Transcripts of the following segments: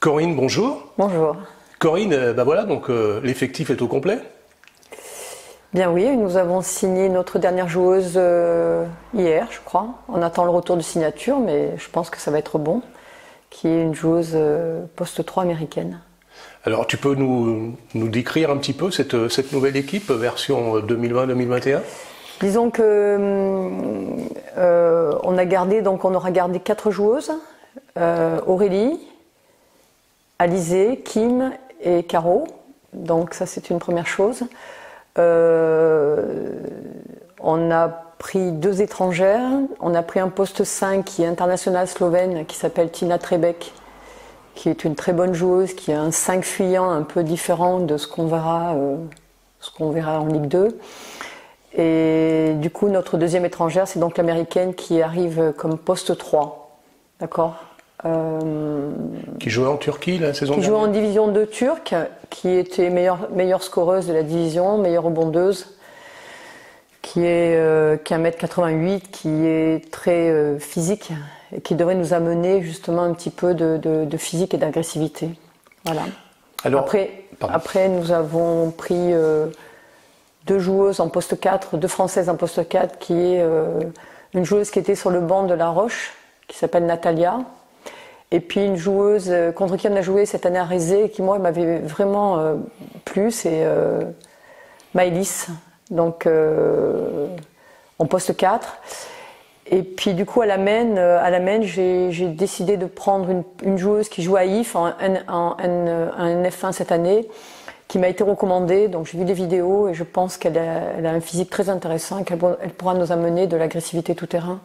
Corinne, bonjour. Bonjour. Corinne, voilà, donc l'effectif est au complet. Bien oui, nous avons signé notre dernière joueuse hier, je crois. On attend le retour de signature, mais je pense que ça va être bon, qui est une joueuse poste 3 américaine. Alors tu peux nous décrire un petit peu cette nouvelle équipe, version 2020-2021 ? Disons que on aura gardé 4 joueuses, Aurélie, Alizé, Kim et Caro. Donc ça c'est une première chose. On a pris 2 étrangères. On a pris un poste 5 qui est international slovène qui s'appelle Tina Trebek, qui est une très bonne joueuse, qui a un 5 fuyant un peu différent de ce qu'on verra en Ligue 2. Et du coup, notre deuxième étrangère, c'est donc l'américaine qui arrive comme poste 3. D'accord ? Qui jouait en Turquie la saison dernière ? Qui jouait en division 2 turque, qui était meilleure scoreuse de la division, meilleure rebondeuse, qui est 1m88, qui est très physique et qui devrait nous amener justement un petit peu de physique et d'agressivité. Voilà. Alors, après, nous avons pris 2 joueuses en poste 4, 2 françaises en poste 4, qui est une joueuse qui était sur le banc de La Roche, qui s'appelle Natalia. Et puis une joueuse contre qui on a joué cette année à Rézé et qui moi m'avait vraiment plu, c'est Maëlys, donc en poste 4. Et puis du coup à la Maine, j'ai décidé de prendre une joueuse qui joue à IF en F1 cette année, qui m'a été recommandée. Donc j'ai vu des vidéos et je pense qu'elle a un physique très intéressant et qu'elle pourra nous amener de l'agressivité tout terrain.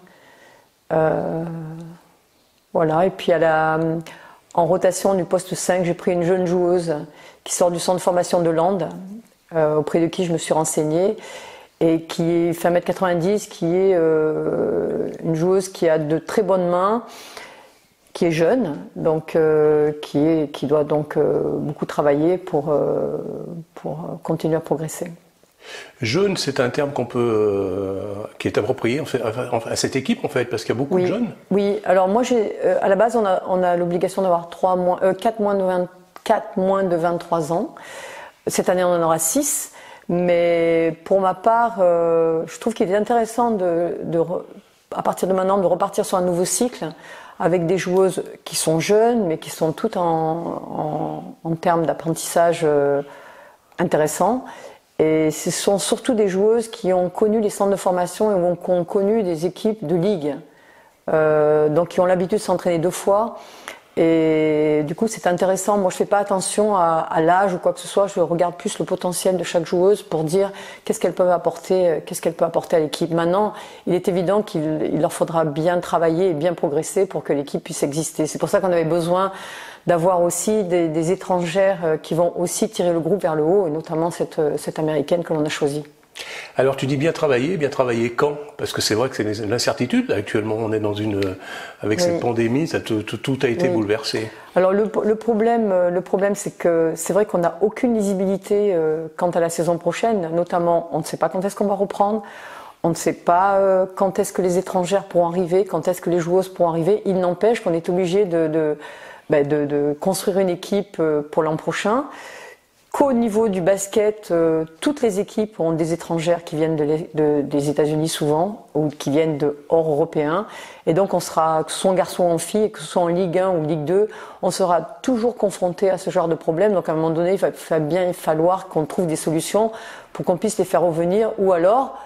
Voilà, et puis en rotation du poste 5, j'ai pris une jeune joueuse qui sort du centre de formation de Landes, auprès de qui je me suis renseignée, et qui fait 1m90, qui est une joueuse qui a de très bonnes mains, qui est jeune, donc qui doit donc beaucoup travailler pour continuer à progresser. Jeune, c'est un terme qui est approprié en fait, à cette équipe en fait, parce qu'il y a beaucoup de jeunes. Oui, alors moi à la base on a l'obligation d'avoir 4 moins de 23 ans. Cette année on en aura 6, mais pour ma part, je trouve qu'il est intéressant à partir de maintenant de repartir sur un nouveau cycle avec des joueuses qui sont jeunes, mais qui sont toutes en termes d'apprentissage intéressants. Et ce sont surtout des joueuses qui ont connu les centres de formation et qui ont connu des équipes de ligue. Donc qui ont l'habitude de s'entraîner 2 fois. Et du coup c'est intéressant. Moi je ne fais pas attention à l'âge ou quoi que ce soit. Je regarde plus le potentiel de chaque joueuse pour dire qu'est-ce qu'elle peut apporter à l'équipe. Maintenant, il est évident qu'il leur faudra bien travailler et bien progresser pour que l'équipe puisse exister. C'est pour ça qu'on avait besoin d'avoir aussi des étrangères qui vont aussi tirer le groupe vers le haut, et notamment cette américaine que l'on a choisie. Alors tu dis bien travailler quand ? Parce que c'est vrai que c'est l'incertitude. Actuellement, on est avec cette pandémie, tout a été bouleversé. Alors le problème, c'est que c'est vrai qu'on n'a aucune lisibilité quant à la saison prochaine. Notamment, on ne sait pas quand est-ce qu'on va reprendre. On ne sait pas quand est-ce que les étrangères pourront arriver, quand est-ce que les joueuses pourront arriver. Il n'empêche qu'on est obligé de construire une équipe pour l'an prochain. Qu'au niveau du basket, toutes les équipes ont des étrangères qui viennent des États-Unis souvent, ou qui viennent de hors européens. Et donc on sera, que ce soit en garçon ou en fille, que ce soit en Ligue 1 ou Ligue 2, on sera toujours confronté à ce genre de problème. Donc à un moment donné, il va bien falloir qu'on trouve des solutions pour qu'on puisse les faire revenir. Ou alors,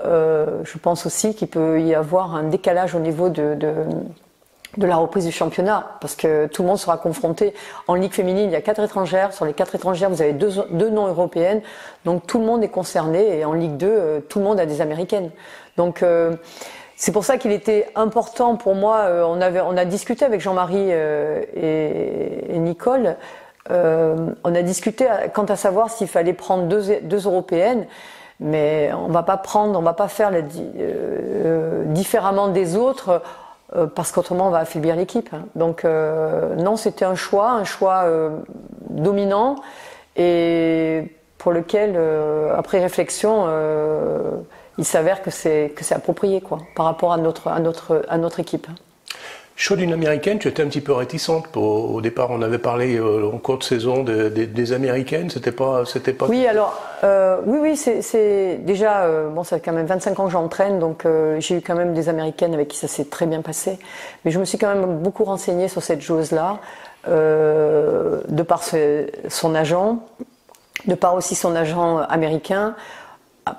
je pense aussi qu'il peut y avoir un décalage au niveau de la reprise du championnat, parce que tout le monde sera confronté. En Ligue féminine, il y a 4 étrangères. Sur les 4 étrangères, vous avez 2 non-européennes. Donc tout le monde est concerné. Et en Ligue 2, tout le monde a des américaines. Donc c'est pour ça qu'il était important pour moi. On a discuté avec Jean-Marie et Nicole. On a discuté quant à savoir s'il fallait prendre 2 européennes. Mais on va pas faire différemment des autres. Parce qu'autrement on va affaiblir l'équipe. Donc non, c'était un choix dominant, et pour lequel, après réflexion, il s'avère que c'est approprié, quoi, par rapport à notre équipe. Choix d'une américaine, tu étais un petit peu réticente. Au départ, on avait parlé en cours de saison des américaines. C'était pas. Oui, alors oui, c'est déjà bon, ça fait quand même 25 ans que j'entraîne, donc j'ai eu quand même des américaines avec qui ça s'est très bien passé. Mais je me suis quand même beaucoup renseignée sur cette joueuse-là, de par son agent, de par aussi son agent américain,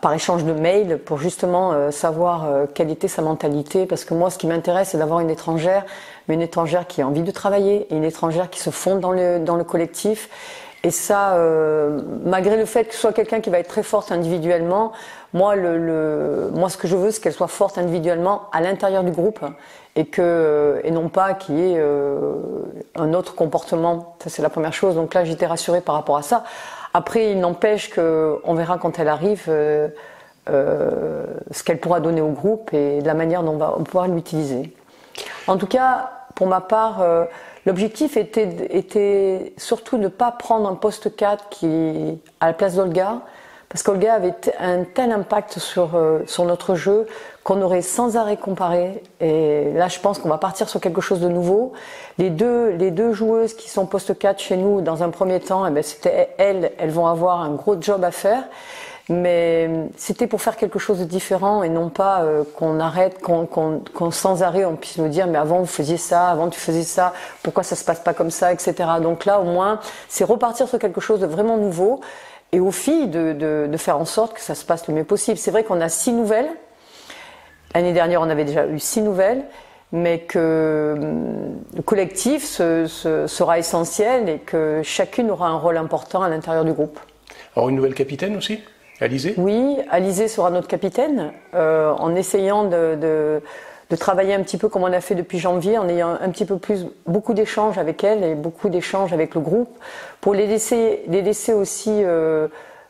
par échange de mails pour justement savoir quelle était sa mentalité, parce que moi ce qui m'intéresse c'est d'avoir une étrangère, mais une étrangère qui a envie de travailler, et une étrangère qui se fonde dans le collectif, et ça malgré le fait que ce soit quelqu'un qui va être très forte individuellement, moi moi ce que je veux c'est qu'elle soit forte individuellement à l'intérieur du groupe, et non pas qu'il y ait un autre comportement. Ça c'est la première chose, donc là j'étais rassurée par rapport à ça. Après, il n'empêche qu'on verra quand elle arrive ce qu'elle pourra donner au groupe et la manière dont on va pouvoir l'utiliser. En tout cas, pour ma part, l'objectif était surtout de ne pas prendre un poste 4 à la place d'Olga, parce qu'Olga avait un tel impact sur notre jeu qu'on aurait sans arrêt comparé. Et là, je pense qu'on va partir sur quelque chose de nouveau. Les deux joueuses qui sont poste 4 chez nous, dans un premier temps, eh ben, c'était elles vont avoir un gros job à faire. Mais c'était pour faire quelque chose de différent et non pas qu'on arrête, qu'on sans arrêt on puisse nous dire mais avant vous faisiez ça, avant tu faisais ça, pourquoi ça se passe pas comme ça, etc. Donc là au moins c'est repartir sur quelque chose de vraiment nouveau et aux filles de faire en sorte que ça se passe le mieux possible. C'est vrai qu'on a 6 nouvelles. L'année dernière on avait déjà eu 6 nouvelles, mais que le collectif sera essentiel et que chacune aura un rôle important à l'intérieur du groupe. Alors une nouvelle capitaine aussi, Alizé ? Oui, Alizé sera notre capitaine, en essayant de travailler un petit peu comme on a fait depuis janvier, en ayant un petit peu beaucoup d'échanges avec elle et beaucoup d'échanges avec le groupe, pour les laisser aussi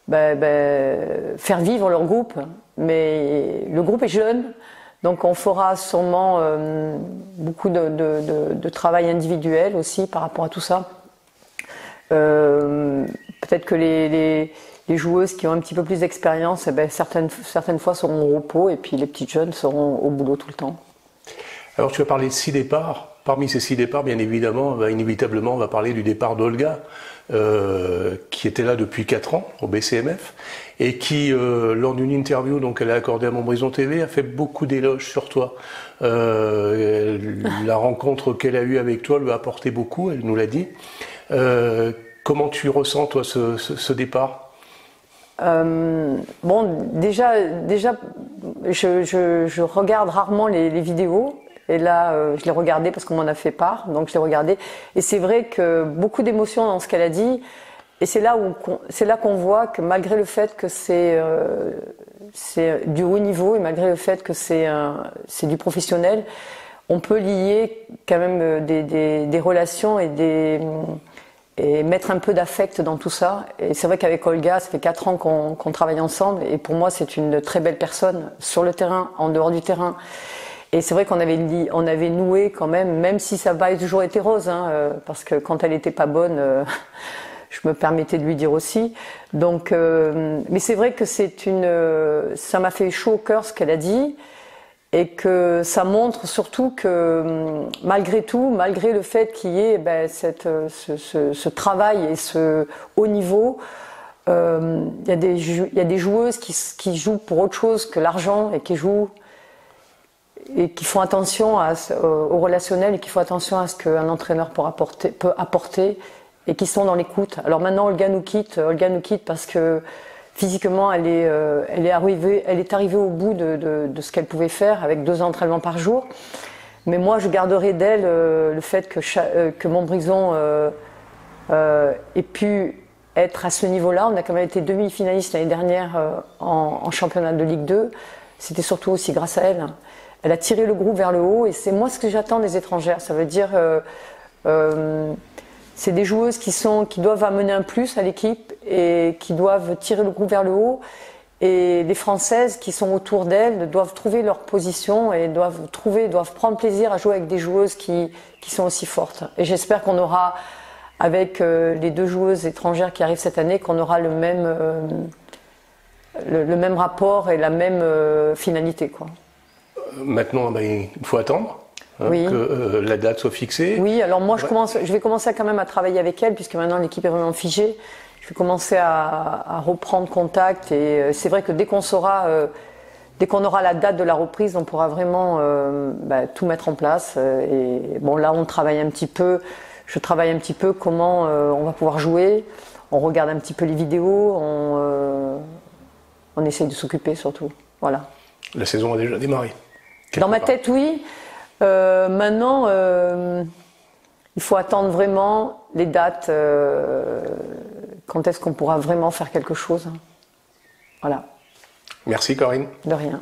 faire vivre leur groupe. Mais le groupe est jeune, donc on fera sûrement beaucoup de travail individuel aussi par rapport à tout ça. Peut-être que les joueuses qui ont un petit peu plus d'expérience, eh ben, certaines fois seront au repos et puis les petites jeunes seront au boulot tout le temps. Alors tu as parlé de 6 départs. Parmi ces 6 départs, bien évidemment, inévitablement, on va parler du départ d'Olga, qui était là depuis 4 ans au BCMF et qui, lors d'une interview qu'elle a accordée à Montbrison TV, a fait beaucoup d'éloges sur toi. La rencontre qu'elle a eue avec toi lui a apporté beaucoup, elle nous l'a dit. Comment tu ressens, toi, ce départ ? Bon, déjà, je regarde rarement les vidéos. Et là, je l'ai regardé parce qu'on m'en a fait part, donc je l'ai regardé. Et c'est vrai que beaucoup d'émotions dans ce qu'elle a dit. Et c'est là qu'on voit que malgré le fait que c'est du haut niveau et malgré le fait que c'est du professionnel, on peut lier quand même des relations et mettre un peu d'affect dans tout ça. Et c'est vrai qu'avec Olga, ça fait 4 ans qu'on travaille ensemble. Et pour moi, c'est une très belle personne sur le terrain, en dehors du terrain. Et c'est vrai qu'on avait noué quand même si ça n'a pas toujours été rose, parce que quand elle n'était pas bonne, je me permettais de lui dire aussi. Donc, mais c'est vrai que ça m'a fait chaud au cœur ce qu'elle a dit, et que ça montre surtout que malgré le fait qu'il y ait ce travail et ce haut niveau, il y a des joueuses qui jouent pour autre chose que l'argent et qui font attention au relationnel et qui font attention à ce qu'un entraîneur peut apporter et qui sont dans l'écoute. Alors maintenant Olga nous quitte parce que physiquement elle est arrivée au bout de ce qu'elle pouvait faire avec 2 entraînements par jour. Mais moi je garderai d'elle le fait que Montbrison ait pu être à ce niveau-là. On a quand même été demi-finaliste l'année dernière en championnat de Ligue 2. C'était surtout aussi grâce à elle. Elle a tiré le groupe vers le haut et c'est moi ce que j'attends des étrangères. Ça veut dire c'est des joueuses qui doivent amener un plus à l'équipe et qui doivent tirer le groupe vers le haut. Et les Françaises qui sont autour d'elles doivent trouver leur position et doivent prendre plaisir à jouer avec des joueuses qui sont aussi fortes. Et j'espère qu'on aura, avec les 2 joueuses étrangères qui arrivent cette année, qu'on aura le même rapport et la même finalité, quoi. Maintenant, il faut attendre. Oui. que la date soit fixée. Oui, alors moi je vais commencer quand même à travailler avec elle, puisque maintenant l'équipe est vraiment figée. Je vais commencer à reprendre contact, et c'est vrai que dès qu'on aura la date de la reprise, on pourra vraiment tout mettre en place. Et bon, là on travaille un petit peu, je travaille un petit peu comment on va pouvoir jouer. On regarde un petit peu les vidéos, on essaye de s'occuper surtout. Voilà. La saison a déjà démarré. Dans ma tête, oui. Maintenant, il faut attendre vraiment les dates. Quand est-ce qu'on pourra vraiment faire quelque chose? Voilà. Merci Corinne. De rien.